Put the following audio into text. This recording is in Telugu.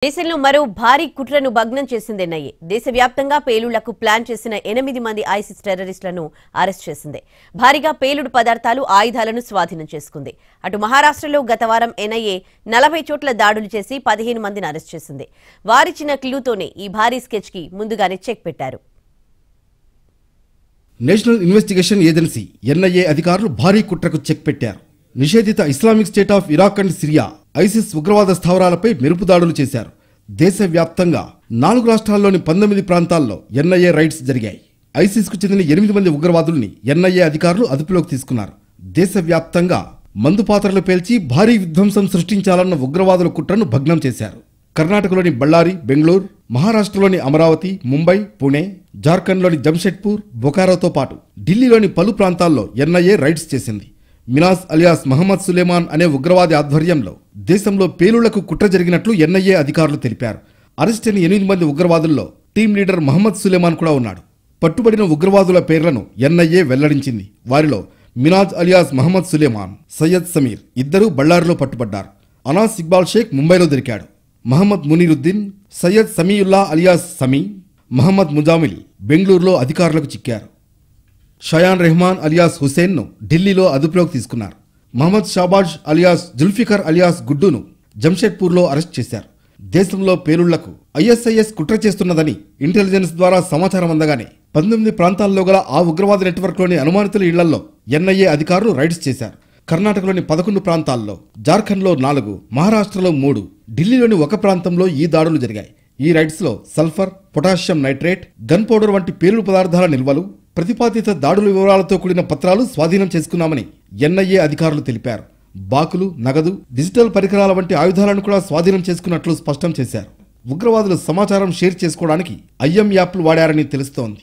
దేశంలో మరో భారీ కుట్రను భగ్నం చేసింది ఎన్ఐఏ. దేశవ్యాప్తంగా పేలుళ్లకు ప్లాన్ చేసిన 8 మంది ఐసిస్ టెర్రరిస్టులను అరెస్ట్ చేసింది. భారీగా పేలుడు పదార్థాలు, ఆయుధాలను స్వాధీనం చేసుకుంది. అటు మహారాష్ట్రలో గత వారం ఎన్ఐఏ 40 చోట్ల దాడులు చేసి 15 మందిని అరెస్ట్ చేసింది. వారిచ్చిన క్లూతోనే ఈ భారీ స్కెచ్ కి ముందుగానే చెక్ పెట్టారు. నేషనల్ ఇన్వెస్టిగేషన్ ఏజెన్సీ ఎన్ఐఏ అధికారులు భారీ కుట్రకు చెక్ పెట్టారు. నిషేధిత Islamic state of Iraq and Syria ISIS ఉగ్రవాద స్థావరాలపై మెరుపు దాడులు చేశారు. దేశవ్యాప్తంగా 4 రాష్ట్రాల్లోని 19 ప్రాంతాల్లో ఎన్ఐఏ రైడ్స్ జరిగాయి. ఐసిస్ కు చెందిన 8 మంది ఉగ్రవాదుల్ని ఎన్ఐఏ అధికారులు అదుపులోకి తీసుకున్నారు. దేశవ్యాప్తంగా మందుపాత్రలు పేల్చి భారీ విధ్వంసం సృష్టించాలన్న ఉగ్రవాదుల కుట్రను భగ్నం చేశారు. కర్ణాటకలోని బళ్ళారి, బెంగళూరు, మహారాష్ట్రలోని అమరావతి, ముంబై, పుణె, జార్ఖండ్లోని జంషెడ్పూర్, బొకారోతో పాటు ఢిల్లీలోని పలు ప్రాంతాల్లో ఎన్ఐఏ రైడ్స్ చేసింది. మినాజ్ అలియాస్ మహమ్మద్ సులేమాన్ అనే ఉగ్రవాది ఆధ్వర్యంలో దేశంలో పేలుళ్లకు కుట్ర జరిగినట్లు ఎన్ఐఏ అధికారులు తెలిపారు. అరెస్ట్ అయిన 8 మంది ఉగ్రవాదుల్లో టీం లీడర్ మహమ్మద్ సులేమాన్ కూడా ఉన్నాడు. పట్టుబడిన ఉగ్రవాదుల పేర్లను ఎన్ఐఏ వెల్లడించింది. వారిలో మినాజ్ అలియాస్ మహమ్మద్ సులేమాన్, సయ్యద్ సమీర్ ఇద్దరూ బళ్ళారిలో పట్టుబడ్డారు. అనాస్ ఇక్బాల్ షేక్ ముంబైలో దొరికాడు. మహమ్మద్ మునీరుద్దీన్, సయ్యద్ సమీయుల్లా అలియాస్ సమీ, మహమ్మద్ ముజామిల్ బెంగళూరులో అధికారులకు చిక్కారు. షయాన్ రెహమాన్ అలియాస్ హుసేన్ను ఢిల్లీలో అదుపులోకి తీసుకున్నారు. మహమ్మద్ షాబాజ్ అలియాస్ జుల్ఫికర్ అలియాస్ గుడ్డును జంషెడ్పూర్లో అరెస్ట్ చేశారు. దేశంలో పేలుళ్లకు ఐఎస్ఐఎస్ కుట్ర చేస్తున్నదని ఇంటెలిజెన్స్ ద్వారా సమాచారం అందగానే 19 ప్రాంతాల్లో గల ఆ ఉగ్రవాద నెట్వర్క్లోని అనుమానితుల ఇళ్లలో ఎన్ఐఏ అధికారులు రైడ్స్ చేశారు. కర్ణాటకలోని 11 ప్రాంతాల్లో, జార్ఖండ్లో 4, మహారాష్ట్రలో 3, ఢిల్లీలోని 1 ప్రాంతంలో ఈ దాడులు జరిగాయి. ఈ రైడ్స్ లో sulphur, potassium nitrate, gun powder వంటి పేలుడు పదార్థాల నిల్వలు, ప్రతిపాదిత దాడుల వివరాలతో కూడిన పత్రాలు స్వాధీనం చేసుకున్నామని ఎన్ఐఏ అధికారులు తెలిపారు. బాకులు, నగదు, డిజిటల్ పరికరాల వంటి ఆయుధాలను కూడా స్వాధీనం చేసుకున్నట్లు స్పష్టం చేశారు. ఉగ్రవాదులు సమాచారం షేర్ చేసుకోవడానికి ఐఎం యాప్లు వాడారని తెలుస్తోంది.